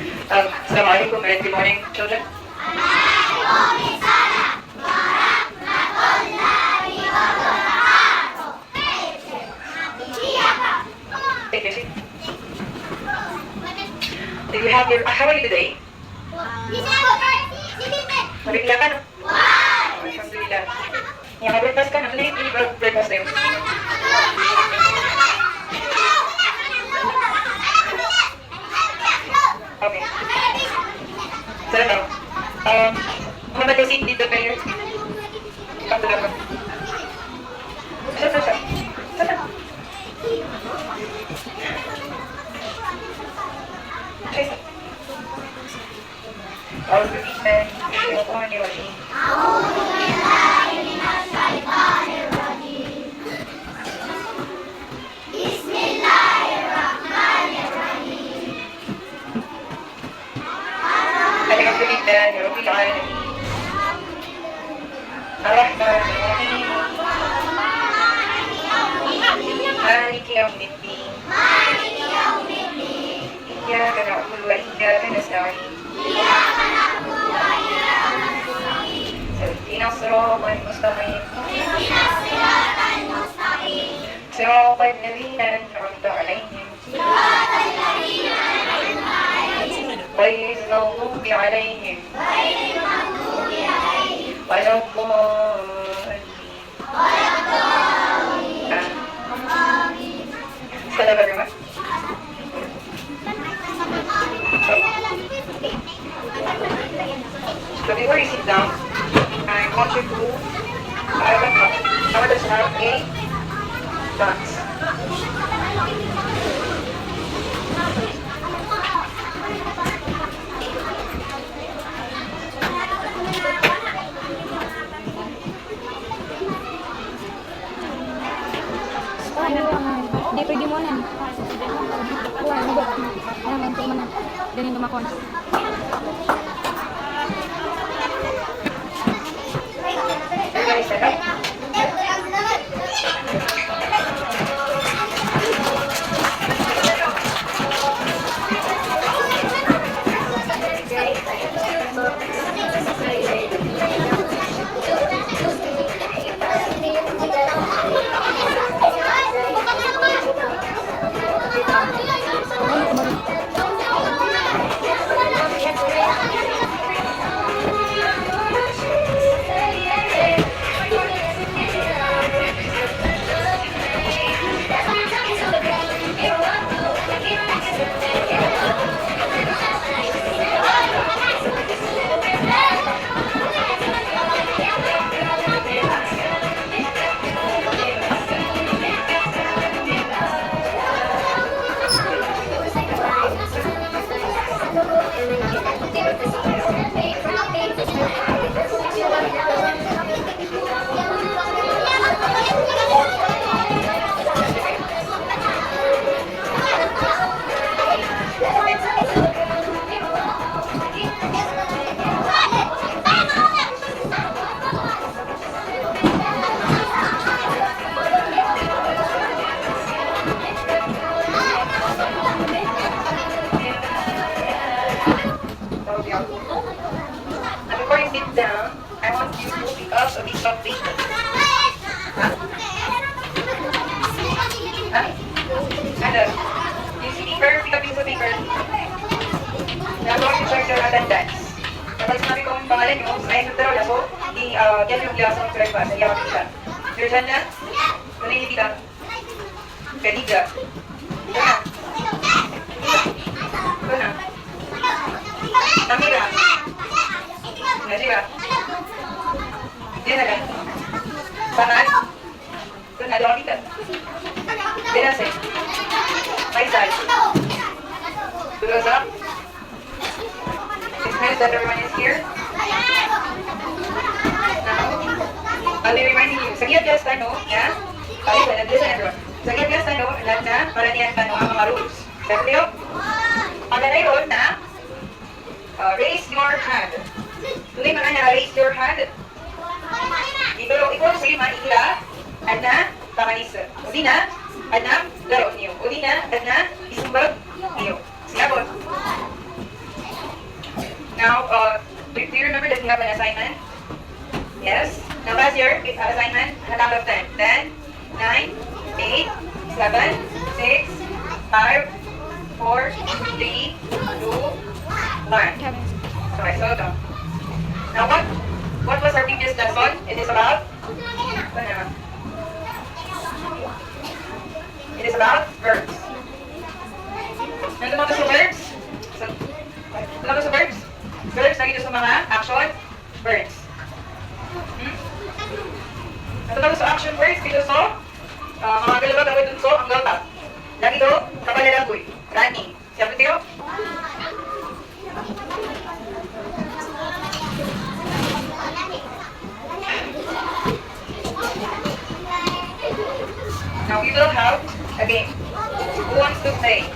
Assalamualaikum and good morning, children. Take your seat. Did you have your, how are you today? Nabigla ka, no? Alhamdulillah. Yung breakfast ka, nakalit yung breakfast na yun. Okay. Sarap lang. Mga seat dito kayo. Patulang mo. Sarap. Sarap. أعوذ بالله من الشيطان الرجيم. بسم الله الرحمن الرحيم. الحمد لله رب العالمين. الرحمن الرحيم. مالك يوم الدين. إياك نعبد وإياك نستعين. اهدنا الصراط المستقيم. صراط الذين أنعمت عليهم غير المغضوب عليهم ولا الضالين. Salam everyone. So before you sit down, I want you to, I want us to have a dance. Di pwede mo na. Kuha, nabot. Alam, ang tuman na. Ganyan tumakon. Everybody stand up. Before you sit down, I want you to pick up a piece of paper. Ano? You see paper? Pick up a piece of paper. Now go to start your attendance. Kapag sinabi ko ang pangalan nyo, ay nagtaraw na po, yan yung bilang sa breakfast. Ayaw ko siya. Sir na? Tunay hindi ka? Kaniga. Ito na. Ito na. Tamira. Najira. Dia na lang. Pangan. Ito na lang kita. Binase. Faisal. Tulosa. It's nice that everyone is here. Now, I'll be reminding you. Sa Giat Tano, yeah? Listen everyone. Sa Giat Tano, lahat na, para niyan Tano ang mga rules. Pero kayo, ang nanay na, raise your hand. Tuloy mga na raise your hand. Ito sa lima, ikla, adna, pakanis. Uli na, adna, laro niyo. Uli na, adna, isumbag niyo. Silabot. Now, do you remember that you have an assignment? Yes. Now, pass your assignment on a count of 10. 10, 9, 8, 7, 6, 5, 4, 3, 2, 1. Okay, so ito. Now, what was our previous lesson? It is about? It is about verbs. Nandun mo sa verbs? Nandun mo sa verbs? Verbs na dito sa mga action verbs. Nandun sa action verbs dito sa mga galabag ako dun so ang galta. Lagi do, kapalalagoy. Running. Siya tayo? Now we will have a game. Who wants to play?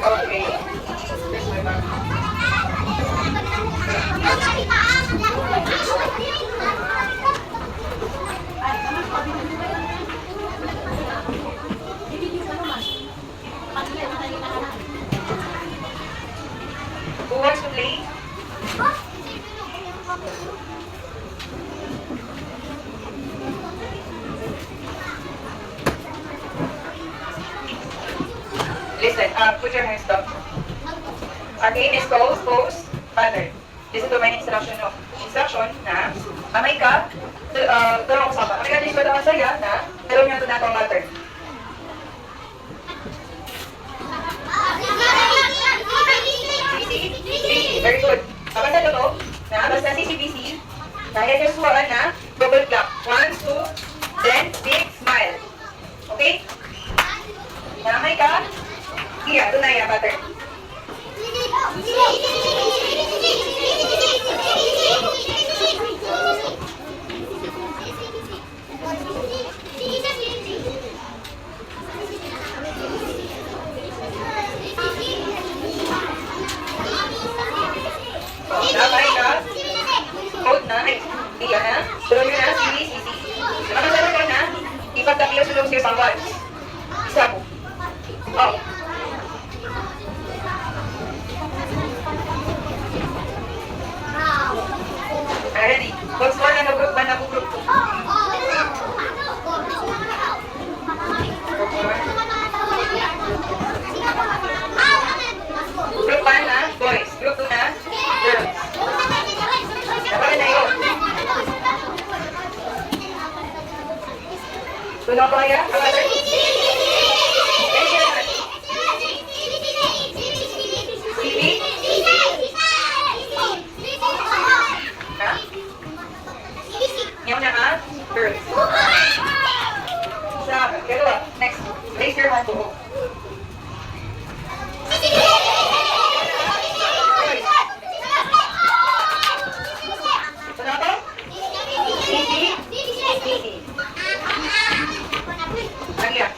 Okay. Who wants to play? Listen, put your hands up. Our game is called pose pattern. Listen to my instruction no. Instruction na amay ka, dalawang kasama. Amay ka din ba saya na dalawang niya ito na itong pattern. Very good. Kapag na ito, na basta CCBC, kaya niya suwaan na double clap. 1, 2, then big smile. Okay? Namay ka, iya, ito na yung pattern. Namay ka, code na, iya na, tulog nyo na, CCC. Nakasama ka na, ipagkakilo sulong siya sa words. Isa mo. Oh. Ready? What's more na nag-group ba nag-group? Group 1 na, boys. Group 2 na, girls. Dapat na yun. Tunaw ba kaya? Girls. Next, raise your hand. Ito na to? Easy. Alia.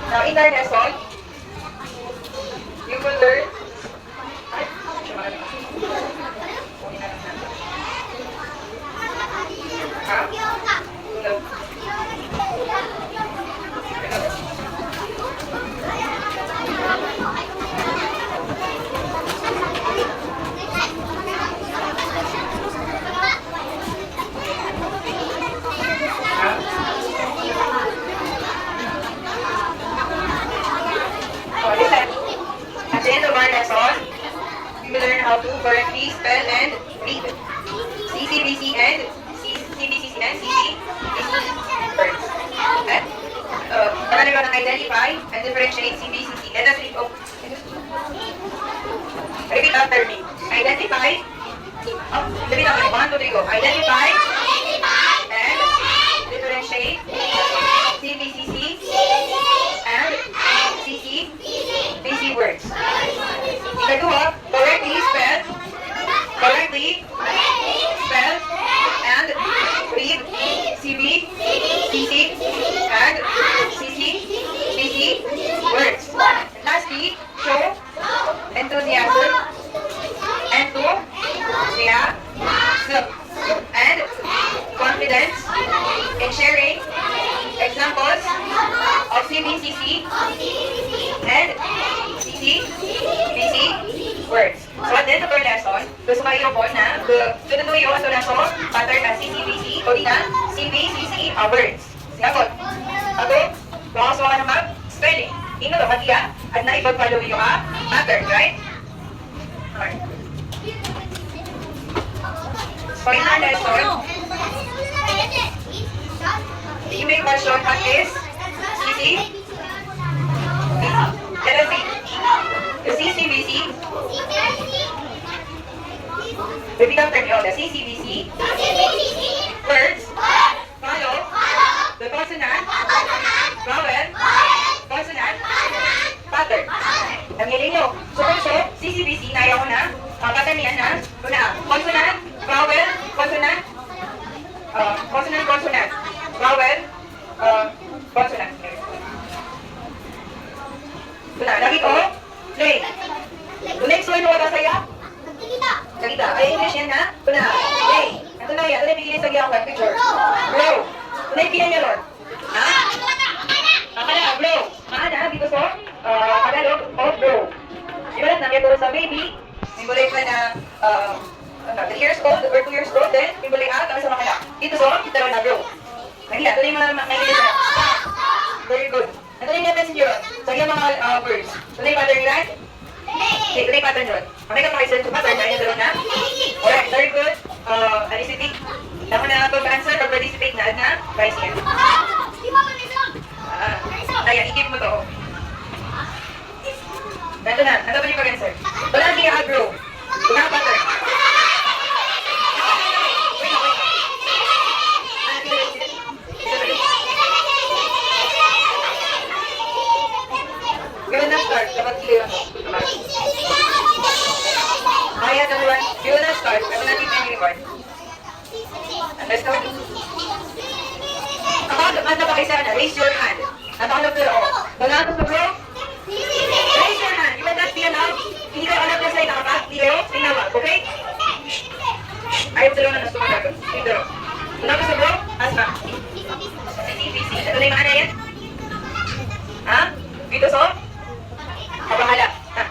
Now, in our lesson, you will learn. At the end of our lesson, we will learn how to correctly spell and read CCBC and CBCC and CCBC words. Okay? Para nyo lang identify and differentiate CBCC. Let us read. Repeat after me. Identify. Repeat after me. 1, 2, 3, go. Identify and differentiate CBCC and CCBC words. Ikadua, correctly spell and read CB, CC, and in sharing examples of CBCC and CCBC words. So at the end of our lesson, gusto kayo po na tututuyo ang lesson pattern na CCBC o di na CBCC words. Singapot. Okay? Bakas ka na mag-spelling. Ino to katiya at na ipag-follow yung pattern, right? Okay. So in our lesson, you may question what is CC? Let us see. The CCBC. Repeat after me. The CCBC. Words. Follow. The consonant. Vowel. Consonant. Pattern. Namili nyo. So also, CCBC, naya ko na. Pattern yan na. Una. Consonant. Vowel. Consonant. Consonant. Consonant. Vowel. Consonant. Una. Lagi ko. Play. The next one, wala saya? Nakita. Ay, English yan ha? Una. Play. Ito na yan. Ito na bigilin sa giyang picture. Blow. Ito na yung niya, Lord. Ha? Akala, blow. Maana, dito so, Tagalog of blow. Ibalat na, may puro sa baby. May bulay pa na, 3 years old or 2 years old, then may bulay kami sa makala. Dito so, kita rin na blow. Nakita, ito na yung mga nakilis na. Very good. Ito na yung message yun. So, yung mga words. Ito na yung pattern yan. Okay, ito na yung pattern yun. Okay ka pakisal sa pattern, kaya ito na. Alright, very good. Anisity. Tama na pag-answer, pag-participate na, na, price yan. Ayan, i-give mo to. Ito na, ito pa yung pag-answer. Wala ang i-agro. Wala ang pattern. Gawin na start, dapat clear mo. Ayan, everyone. Gawin na start, dapat natin yung reward. Let's go. Ano pa kayo sana? Raise your hand. Natanggap nila ako. Wala ako sa bro? Raise your hand. You will not be allowed. Hindi kayo alam na sa'yo nakapak. Hindi kayo tinawag. Okay? Ayaw dalawa na nasumunod ako. Dito. Wala ako sa bro? Asma. CBC. Ito na yung maana yan? Ha? Dito so? Kabahala. Ha?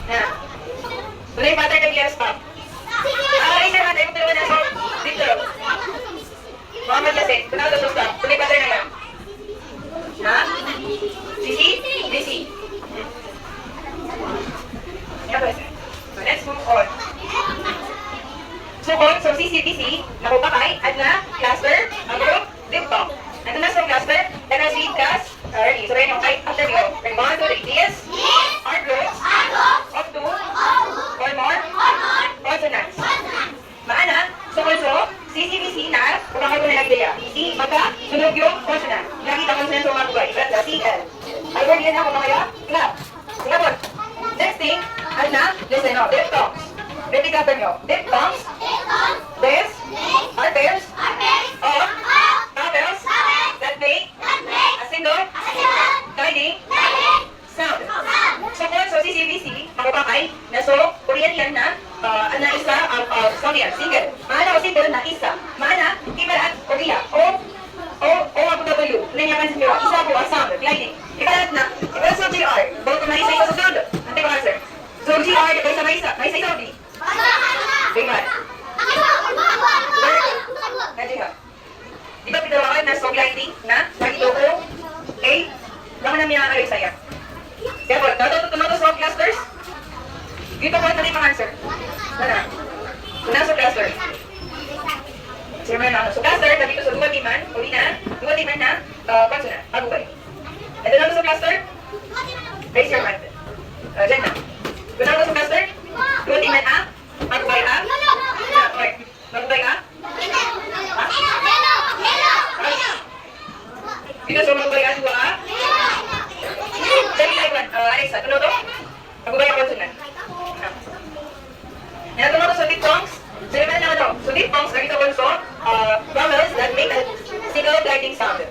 Ha? Ito na yung pattern ng yes pa. Raise your hand. Ayaw dalawa na so. Dito. Muhammad Lassin. Ito na ito sa stop. Ito na yung pattern na yan. Ha? CC? BC. So let's move on. So CCBC, nakupakay, at na cluster, agro, diptong. Ito na sa cluster, let us read class early. So right now, after you, we're going to read this. Are groups of 2 or more consonants. Maana, so also, CCBC na, kung ako na nagdaya. C, baka, sunog yung consonant. Nakita consonant sa mga bugay. That's the CL. Ay, word yan ako kaya? Clap. Singapot. Next thing, at na, listen now, diphthongs. Repeat after nyo. Diphthongs. This are pairs of vowels that make a single guiding sound. So kung so CCBC, makapakay, na so, Korean yan na, na isa, sound yan, single. Maana o single na isa. Maana, ibarat, o iya, O-W, nanyakan sa kira, isa po ang sound, gliding. Ibarat na, ibarat sa GR, bago na isa-isa sa sound. Ante ko answer. So GR, iba isa may isa o di? Diba? Nadya. Di ba pinawakan na sound gliding na, nakito ko, A, lang namin ang alay saya. Kaya po, natutunan sa clusters? Dito ko ito na yung mga answer. Tara. Una sa cluster. Sige mo na. So cluster, dito sa dua timan, o di na, dua timan na, consonant, agubay. Ito na sa cluster? Raise your hand. Diyan na. Doon na sa cluster? Dua timan a, agubay a. Okay. Agubay a? Dito sa agubay a, dua a. Dali tayo, Alexa, tuno to? Agubay a consonant. Ito na sa diphthongs. So, naman na ito. So, diphthongs, nakita ko also, vowels that make a single gliding sound.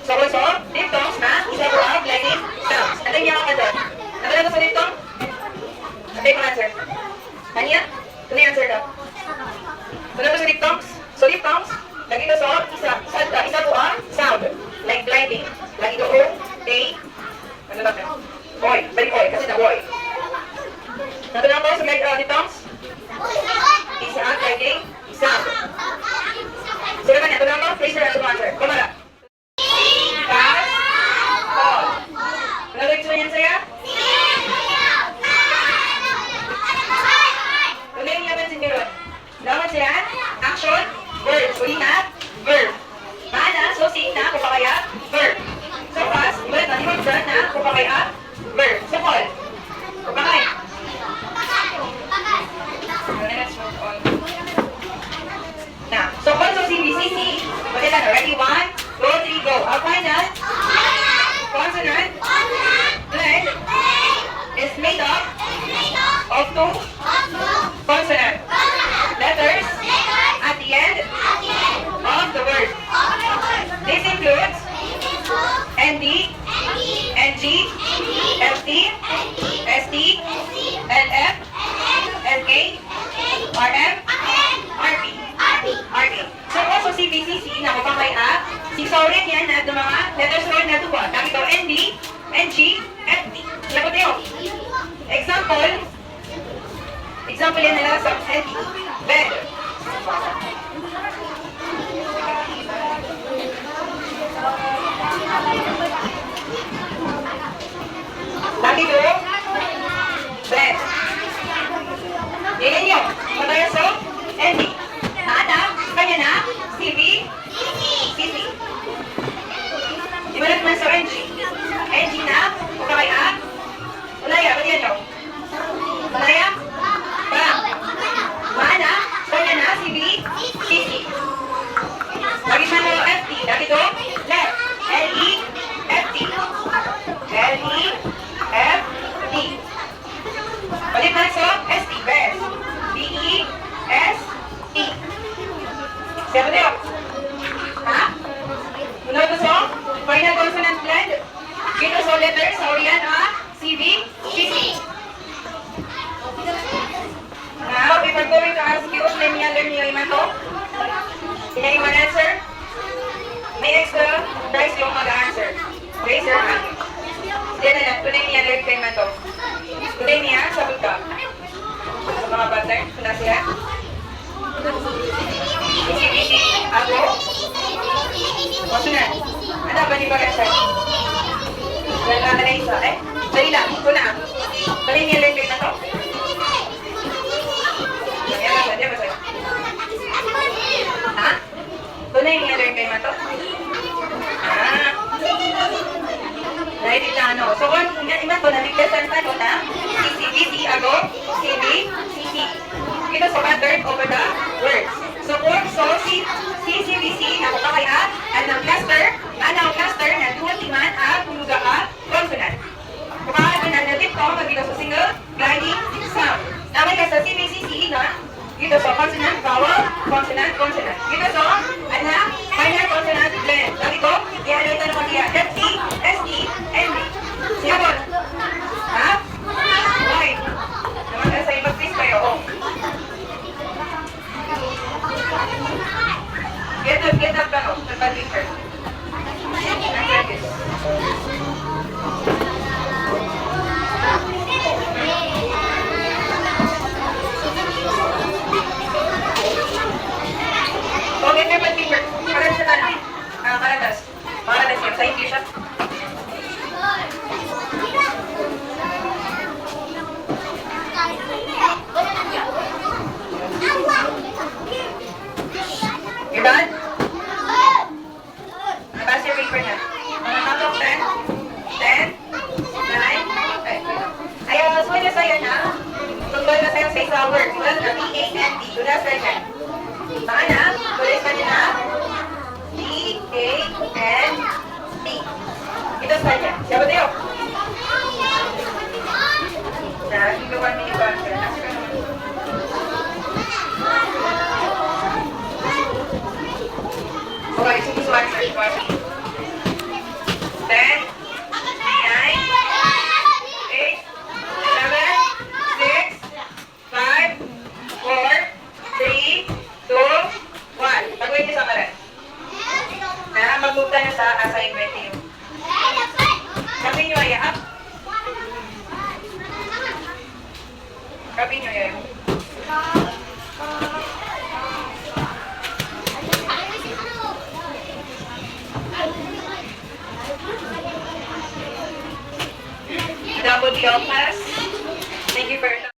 So, also, diphthongs na isa po ang gliding sounds. Ito yung ako ito. Ito na ito sa diphthong? Ito yung answer. Kanya? Ito na yung answer daw. Ito na ito sa diphthongs. So, diphthongs, nakita so, Please remember to answer. Kumara. Pass. Call. Nag-explain yan saya? Tuloy niya ba sindiron? Dapat sila? Action. Verb. Uli na. Verb. Mana. So, sing na. Kupakaya. Verb. So, pass. Ibalit na. Ibang verb na. Kupakaya. Verb. So, call. Kupakay. Let's move on. Now, so call. So, CBCC. Pwede na. Ready? 1, 2, 3, go. Our final consonant blend is made up of two consonant letters at the end of the word. This includes ND, NG, FT, ST, LF, LK, RM, RP. RP. So also si BCC na mapapay up, si Soren yan na mga letters roll na duwa. Dami ito ND, NG, FT. Lagot nyo. Example yan nila sa ND. Bed. Dami ito. Bed. Yan nyo. Mataya so, ND. Ana, kanya na, CV, CC. Ibalat man sa NG. NG na, ukakay A. Ulaya, ba't yan nyo? Ulaya? Parang. Mana, kanya na, CV, CC. Lagi man mo FT, lagi to, left. LE, FT. LE, FT. Balik man sa ST, best. BE, S, T. Siapa tayo? Ha? Muna ito so? Final consonant blend? Ito so letter sa Orian CV, CC. Now, before going to ask you, let me learn nyo iman to. Pinay man answer? May extra prize yung mag-answer. Raise your hand. Diyan na lang, tunay niya learn kayo man to. Tunay niya, sabot ka. Sa mga pattern, tuna siya. Isi-isi, ako. Masunod. Ano ba ni Bagasay? Nagkakala isa. Dali lang. Ito na. Dali niya lang kayo na to. Diyan ba sa'yo? Ha? Tunay niya lang kayo na to? Dahil ito ano. So, kung iman ko, nabiglasan pa na CCBC, ako, CB, CC. Ito sa pattern over the words. So, si CCBC, ako pa kaya, ang cluster na duwatiman at huluga at consonant. Kumakas na natin ko, magdito sa single gliding sound. Namay ka sa CBCC na, dito sa consonant, vowel, consonant, consonant. Dito sa, final consonant blend. Sabi ko, i-ano ito naman niya, FT, ST, ND. Siya po. Ha? Why? Naman ka sa ibang please kayo, Get up, nagpa-teacher. Answer this. Okay, nagpa-teacher. Paradas sa tanong. Paradas yun. Sa English, You done? Pass your paper niya. On a count of 10, 9, ayaw, so na sa'yo na. Tungkol na sa'yo sa isang word. Well, P-A-N-D. Do na second. Maana, tulis ka niya na. P-A-N-D. Ito sa kanya. Siya ba tayo? Hindi ka 1 minute answer. Okay, sige so answer. 10, 9, 8, 7, 6, 5, 4, 3, 2, 1. Taguin niyo sa karan. Magpunta na sa assignment niyo. Sabi niyo ay up. Sabi niyo yan. you all class. Thank you for your time.